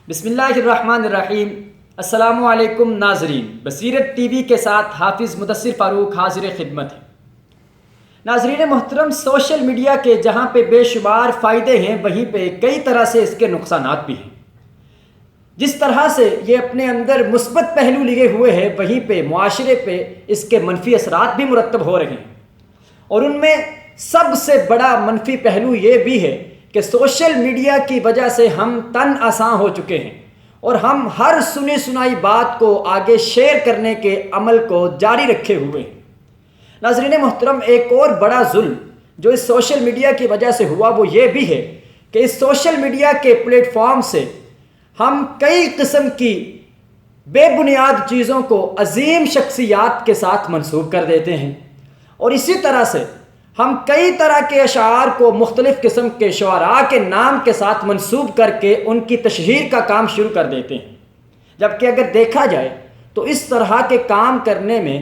بسم اللہ الرحمن الرحیم۔ السلام علیکم ناظرین، بصیرت ٹی وی کے ساتھ حافظ مدثر فاروق حاضر خدمت ہے۔ ناظرین محترم، سوشل میڈیا کے جہاں پہ بے شمار فائدے ہیں وہیں پہ کئی طرح سے اس کے نقصانات بھی ہیں۔ جس طرح سے یہ اپنے اندر مثبت پہلو لیے ہوئے ہیں وہیں پہ معاشرے پہ اس کے منفی اثرات بھی مرتب ہو رہے ہیں، اور ان میں سب سے بڑا منفی پہلو یہ بھی ہے کہ سوشل میڈیا کی وجہ سے ہم تن آساں ہو چکے ہیں اور ہم ہر سنی سنائی بات کو آگے شیئر کرنے کے عمل کو جاری رکھے ہوئے ہیں۔ ناظرین محترم، ایک اور بڑا ظلم جو اس سوشل میڈیا کی وجہ سے ہوا وہ یہ بھی ہے کہ اس سوشل میڈیا کے پلیٹ فارم سے ہم کئی قسم کی بے بنیاد چیزوں کو عظیم شخصیات کے ساتھ منسوب کر دیتے ہیں، اور اسی طرح سے ہم کئی طرح کے اشعار کو مختلف قسم کے شعراء کے نام کے ساتھ منسوب کر کے ان کی تشہیر کا کام شروع کر دیتے ہیں، جبکہ اگر دیکھا جائے تو اس طرح کے کام کرنے میں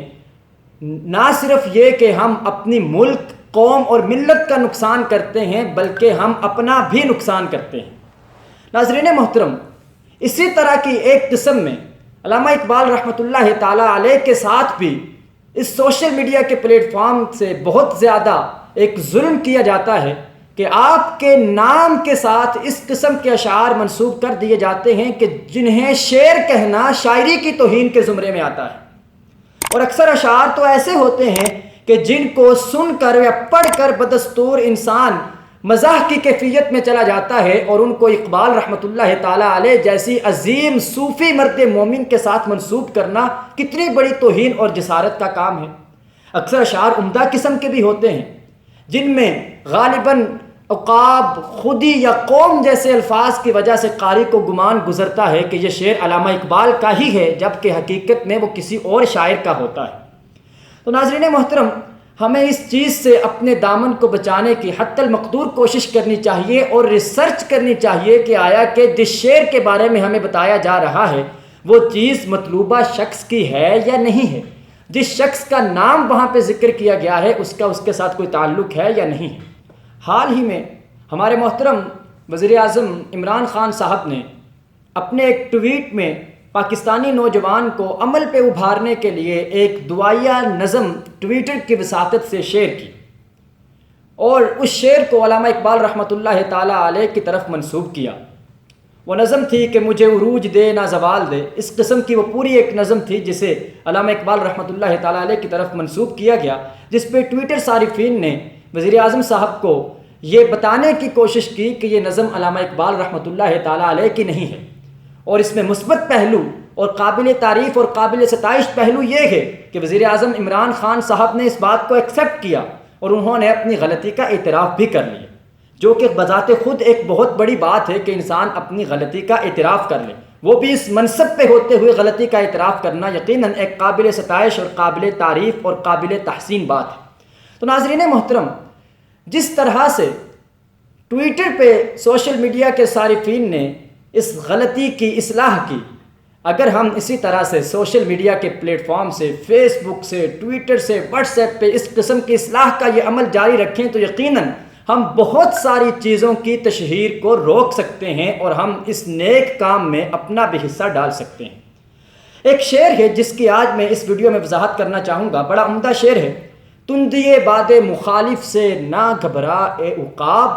نہ صرف یہ کہ ہم اپنی ملک، قوم اور ملت کا نقصان کرتے ہیں بلکہ ہم اپنا بھی نقصان کرتے ہیں۔ ناظرین محترم، اسی طرح کی ایک قسم میں علامہ اقبال رحمۃ اللہ تعالیٰ علیہ کے ساتھ بھی اس سوشل میڈیا کے پلیٹ فارم سے بہت زیادہ ایک ظلم کیا جاتا ہے کہ آپ کے نام کے ساتھ اس قسم کے اشعار منسوب کر دیے جاتے ہیں کہ جنہیں شعر کہنا شاعری کی توہین کے زمرے میں آتا ہے، اور اکثر اشعار تو ایسے ہوتے ہیں کہ جن کو سن کر یا پڑھ کر بدستور انسان مزاح کی کیفیت میں چلا جاتا ہے، اور ان کو اقبال رحمۃ اللہ تعالیٰ علیہ جیسی عظیم صوفی مرد مومن کے ساتھ منسوب کرنا کتنی بڑی توہین اور جسارت کا کام ہے۔ اکثر اشعار عمدہ قسم کے بھی ہوتے ہیں جن میں غالباً عقاب، خودی یا قوم جیسے الفاظ کی وجہ سے قاری کو گمان گزرتا ہے کہ یہ شعر علامہ اقبال کا ہی ہے، جبکہ حقیقت میں وہ کسی اور شاعر کا ہوتا ہے۔ تو ناظرین محترم، ہمیں اس چیز سے اپنے دامن کو بچانے کی حتی المقدور کوشش کرنی چاہیے اور ریسرچ کرنی چاہیے کہ آیا کہ جس شعر کے بارے میں ہمیں بتایا جا رہا ہے وہ چیز مطلوبہ شخص کی ہے یا نہیں ہے، جس شخص کا نام وہاں پہ ذکر کیا گیا ہے اس کے ساتھ کوئی تعلق ہے یا نہیں ہے۔ حال ہی میں ہمارے محترم وزیر اعظم عمران خان صاحب نے اپنے ایک ٹویٹ میں پاکستانی نوجوان کو عمل پہ ابھارنے کے لیے ایک دعائیہ نظم ٹویٹر کی وساطت سے شیئر کی، اور اس شعر کو علامہ اقبال رحمۃ اللہ تعالیٰ علیہ کی طرف منسوب کیا۔ وہ نظم تھی کہ مجھے عروج دے نہ زوال دے، اس قسم کی وہ پوری ایک نظم تھی جسے علامہ اقبال رحمۃ اللہ تعالیٰ علیہ کی طرف منسوب کیا گیا، جس پہ ٹویٹر صارفین نے وزیر اعظم صاحب کو یہ بتانے کی کوشش کی کہ یہ نظم علامہ اقبال رحمۃ اللہ تعالیٰ علیہ کی نہیں ہے، اور اس میں مثبت پہلو اور قابل تعریف اور قابل ستائش پہلو یہ ہے کہ وزیر اعظم عمران خان صاحب نے اس بات کو ایکسیپٹ کیا اور انہوں نے اپنی غلطی کا اعتراف بھی کر لیا، جو کہ بذات خود ایک بہت بڑی بات ہے کہ انسان اپنی غلطی کا اعتراف کر لے، وہ بھی اس منصب پہ ہوتے ہوئے غلطی کا اعتراف کرنا یقیناً ایک قابل ستائش اور قابل تعریف اور قابل تحسین بات ہے۔ تو ناظرین محترم، جس طرح سے ٹویٹر پہ سوشل میڈیا کے صارفین نے اس غلطی کی اصلاح کی، اگر ہم اسی طرح سے سوشل میڈیا کے پلیٹ فارم سے، فیس بک سے، ٹویٹر سے، واٹس ایپ پہ اس قسم کی اصلاح کا یہ عمل جاری رکھیں تو یقیناً ہم بہت ساری چیزوں کی تشہیر کو روک سکتے ہیں اور ہم اس نیک کام میں اپنا بھی حصہ ڈال سکتے ہیں۔ ایک شعر ہے جس کی آج میں اس ویڈیو میں وضاحت کرنا چاہوں گا، بڑا عمدہ شعر ہے۔ تندیے باد مخالف سے نہ گھبرا اے عقاب،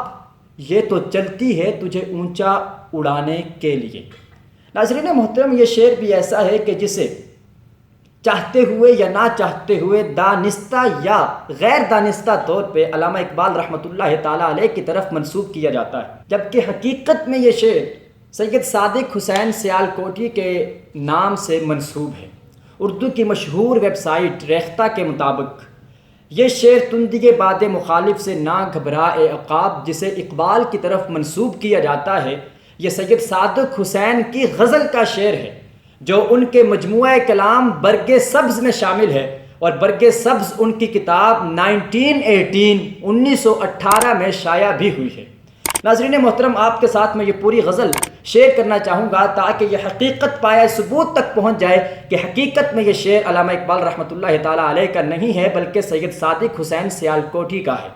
یہ تو چلتی ہے تجھے اونچا اڑانے کے لیے۔ ناظرین محترم، یہ شعر بھی ایسا ہے کہ جسے چاہتے ہوئے یا نہ چاہتے ہوئے، دانستہ یا غیر دانستہ طور پہ علامہ اقبال رحمۃ اللہ تعالیٰ علیہ کی طرف منسوب کیا جاتا ہے، جبکہ حقیقت میں یہ شعر سید صادق حسین سیالکوٹی کے نام سے منسوب ہے۔ اردو کی مشہور ویب سائٹ ریختہ کے مطابق یہ شعر تندیے باد مخالف سے نہ گھبرا اے عقاب، جسے اقبال کی طرف منسوب کیا جاتا ہے، یہ سید صادق حسین کی غزل کا شعر ہے جو ان کے مجموعہ کلام برگ سبز میں شامل ہے، اور برگ سبز ان کی کتاب 1918 میں شائع بھی ہوئی ہے۔ ناظرین محترم، آپ کے ساتھ میں یہ پوری غزل شیئر کرنا چاہوں گا تاکہ یہ حقیقت پایا ثبوت تک پہنچ جائے کہ حقیقت میں یہ شعر علامہ اقبال رحمۃ اللہ تعالیٰ علیہ کا نہیں ہے بلکہ سید صادق حسین سیالکوٹی کا ہے۔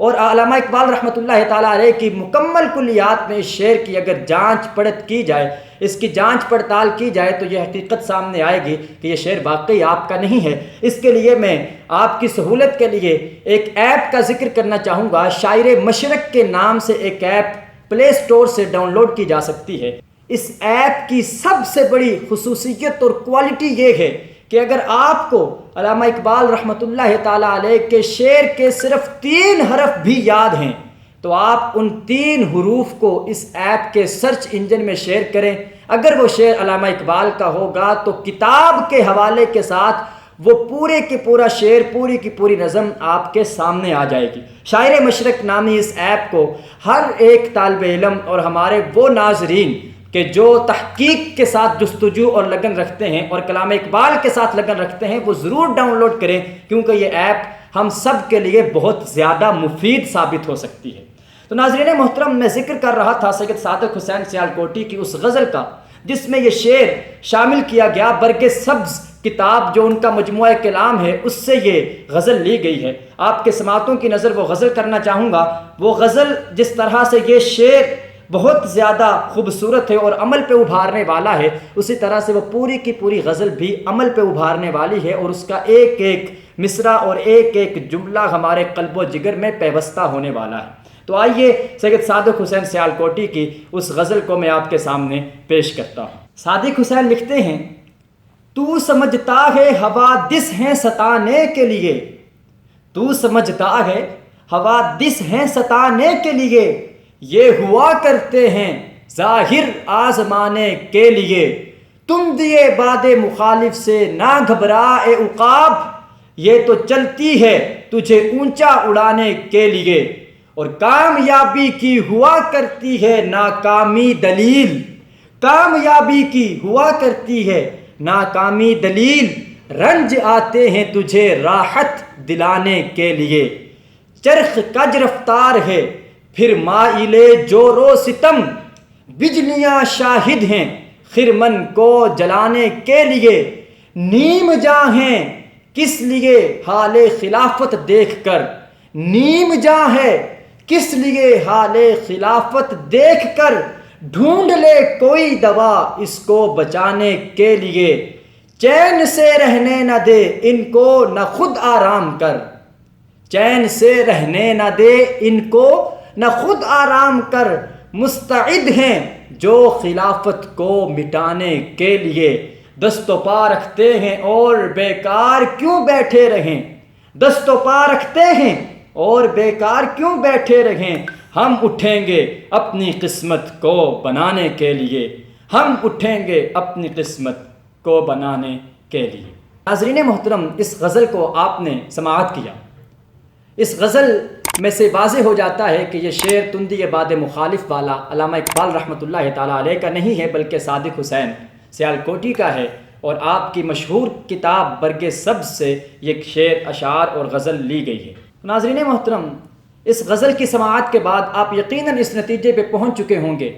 اور علامہ اقبال رحمۃ اللہ تعالیٰ علیہ کی مکمل کلیات میں اس شعر کی اگر جانچ پڑت کی جائے، اس کی جانچ پڑتال کی جائے تو یہ حقیقت سامنے آئے گی کہ یہ شعر واقعی آپ کا نہیں ہے۔ اس کے لیے میں آپ کی سہولت کے لیے ایک ایپ کا ذکر کرنا چاہوں گا۔ شاعر مشرق کے نام سے ایک ایپ پلے سٹور سے ڈاؤن لوڈ کی جا سکتی ہے۔ اس ایپ کی سب سے بڑی خصوصیت اور کوالٹی یہ ہے کہ اگر آپ کو علامہ اقبال رحمۃ اللہ تعالیٰ علیہ کے شعر کے صرف 3 حرف بھی یاد ہیں تو آپ ان 3 حروف کو اس ایپ کے سرچ انجن میں شیئر کریں۔ اگر وہ شعر علامہ اقبال کا ہوگا تو کتاب کے حوالے کے ساتھ وہ پورے کے پورا شعر، پوری کی پوری نظم آپ کے سامنے آ جائے گی۔ شاعر مشرق نامی اس ایپ کو ہر ایک طالب علم اور ہمارے وہ ناظرین کہ جو تحقیق کے ساتھ جستجو اور لگن رکھتے ہیں اور کلام اقبال کے ساتھ لگن رکھتے ہیں وہ ضرور ڈاؤن لوڈ کریں، کیونکہ یہ ایپ ہم سب کے لیے بہت زیادہ مفید ثابت ہو سکتی ہے۔ تو ناظرین محترم، میں ذکر کر رہا تھا سید صادق حسین سیالکوٹی کی اس غزل کا جس میں یہ شعر شامل کیا گیا۔ برگ سبز کتاب جو ان کا مجموعہ کلام ہے اس سے یہ غزل لی گئی ہے۔ آپ کے سماعتوں کی نظر وہ غزل کرنا چاہوں گا۔ وہ غزل جس طرح سے یہ شعر بہت زیادہ خوبصورت ہے اور عمل پہ ابھارنے والا ہے، اسی طرح سے وہ پوری کی پوری غزل بھی عمل پہ ابھارنے والی ہے اور اس کا ایک ایک مصرع اور ایک ایک جملہ ہمارے قلب و جگر میں پیوستہ ہونے والا ہے۔ تو آئیے سید صادق حسین سیالکوٹی کی اس غزل کو میں آپ کے سامنے پیش کرتا ہوں۔ صادق حسین لکھتے ہیں، تو سمجھتا ہے حوادث ہیں ستانے کے لیے، تو سمجھتا ہے حوادث ہیں ستانے کے لیے، یہ ہوا کرتے ہیں ظاہر آزمانے کے لیے، تم دیے باد مخالف سے نہ گھبرائے عقاب، یہ تو چلتی ہے تجھے اونچا اڑانے کے لیے، اور کامیابی کی ہوا کرتی ہے ناکامی دلیل، کامیابی کی ہوا کرتی ہے ناکامی دلیل، رنج آتے ہیں تجھے راحت دلانے کے لیے، چرخ کج رفتار ہے پھر مائلے جور و ستم، بجلیاں شاہد ہیں خرمن کو جلانے کے لیے، نیم جاں ہیں کس لیے حال خلافت دیکھ کر، نیم جاں ہے کس لیے حال خلافت دیکھ کر، ڈھونڈ لے کوئی دوا اس کو بچانے کے لیے، چین سے رہنے نہ دے ان کو نہ خود آرام کر، چین سے رہنے نہ دے ان کو نہ خود آرام کر، مستعد ہیں جو خلافت کو مٹانے کے لیے، دست و پا رکھتے ہیں اور بیکار کیوں بیٹھے رہیں، دست و پا رکھتے ہیں اور بیکار کیوں بیٹھے رہیں، ہم اٹھیں گے اپنی قسمت کو بنانے کے لیے، ہم اٹھیں گے اپنی قسمت کو بنانے کے لیے۔ ناظرین محترم، اس غزل کو آپ نے سماعت کیا۔ اس غزل میں سے واضح ہو جاتا ہے کہ یہ شعر تندی باد مخالف والا علامہ اقبال رحمۃ اللہ تعالیٰ علیہ کا نہیں ہے، بلکہ صادق حسین سیالکوٹی کا ہے، اور آپ کی مشہور کتاب برگ سبز سے یہ شعر، اشعار اور غزل لی گئی ہے۔ ناظرین محترم، اس غزل کی سماعت کے بعد آپ یقیناً اس نتیجے پہ پہنچ چکے ہوں گے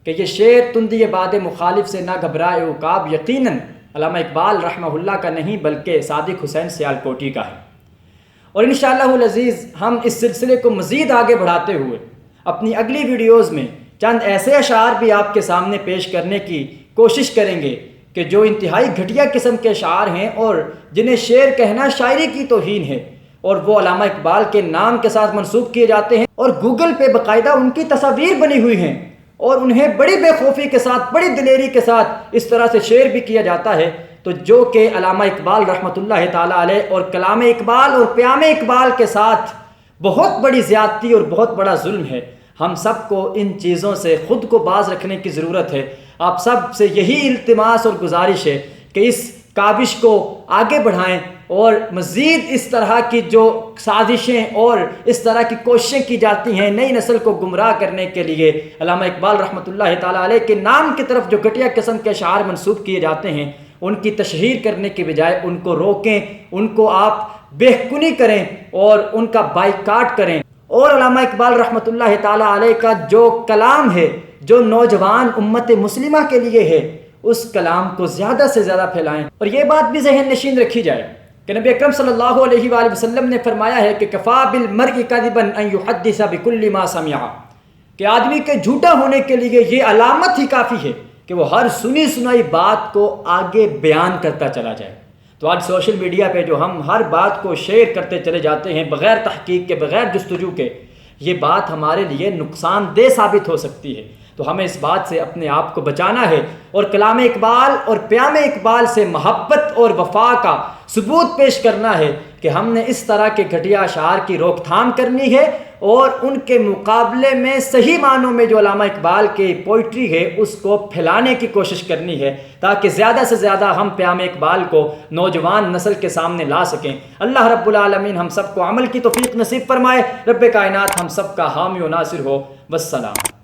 کہ یہ شعر تندی باد مخالف سے نہ گھبرائے عقاب یقیناً علامہ اقبال رحمہ اللہ کا نہیں بلکہ صادق حسین سیالکوٹی کا ہے۔ اور انشاءاللہ العزیز ہم اس سلسلے کو مزید آگے بڑھاتے ہوئے اپنی اگلی ویڈیوز میں چند ایسے اشعار بھی آپ کے سامنے پیش کرنے کی کوشش کریں گے کہ جو انتہائی گھٹیا قسم کے اشعار ہیں اور جنہیں شعر کہنا شاعری کی توہین ہے، اور وہ علامہ اقبال کے نام کے ساتھ منسوب کیے جاتے ہیں، اور گوگل پہ باقاعدہ ان کی تصاویر بنی ہوئی ہیں، اور انہیں بڑی بے خوفی کے ساتھ، بڑی دلیری کے ساتھ اس طرح سے شعر بھی کیا جاتا ہے، تو جو کہ علامہ اقبال رحمۃ اللہ تعالیٰ علیہ اور کلام اقبال اور پیام اقبال کے ساتھ بہت بڑی زیادتی اور بہت بڑا ظلم ہے۔ ہم سب کو ان چیزوں سے خود کو باز رکھنے کی ضرورت ہے۔ آپ سب سے یہی التماس اور گزارش ہے کہ اس کاوش کو آگے بڑھائیں، اور مزید اس طرح کی جو سازشیں اور اس طرح کی کوششیں کی جاتی ہیں نئی نسل کو گمراہ کرنے کے لیے، علامہ اقبال رحمۃ اللہ تعالیٰ علیہ کے نام کی طرف جو گھٹیا قسم کے اشعار منسوب کیے جاتے ہیں، ان کی تشہیر کرنے کے بجائے ان کو روکیں، ان کو آپ بہکنی کریں اور ان کا بائیکاٹ کریں، اور علامہ اقبال رحمۃ اللہ تعالیٰ علیہ کا جو کلام ہے، جو نوجوان امت مسلمہ کے لیے ہے، اس کلام کو زیادہ سے زیادہ پھیلائیں۔ اور یہ بات بھی ذہن نشین رکھی جائے کہ نبی اکرم صلی اللہ علیہ وآلہ وسلم نے فرمایا ہے کہ کفا بالمرء کذبا ان یحدث بکل ما سمع، کہ آدمی کے جھوٹا ہونے کے لیے یہ علامت ہی کافی ہے کہ وہ ہر سنی سنائی بات کو آگے بیان کرتا چلا جائے۔ تو آج سوشل میڈیا پہ جو ہم ہر بات کو شیئر کرتے چلے جاتے ہیں بغیر تحقیق کے، بغیر جستجو کے، یہ بات ہمارے لیے نقصان دہ ثابت ہو سکتی ہے۔ تو ہمیں اس بات سے اپنے آپ کو بچانا ہے اور کلام اقبال اور پیام اقبال سے محبت اور وفا کا ثبوت پیش کرنا ہے کہ ہم نے اس طرح کے گھٹیا اشعار کی روک تھام کرنی ہے اور ان کے مقابلے میں صحیح معنوں میں جو علامہ اقبال کی پوئٹری ہے اس کو پھیلانے کی کوشش کرنی ہے، تاکہ زیادہ سے زیادہ ہم پیام اقبال کو نوجوان نسل کے سامنے لا سکیں۔ اللہ رب العالمین ہم سب کو عمل کی توفیق نصیب فرمائے۔ رب کائنات ہم سب کا حامی و ناصر ہو۔ والسلام۔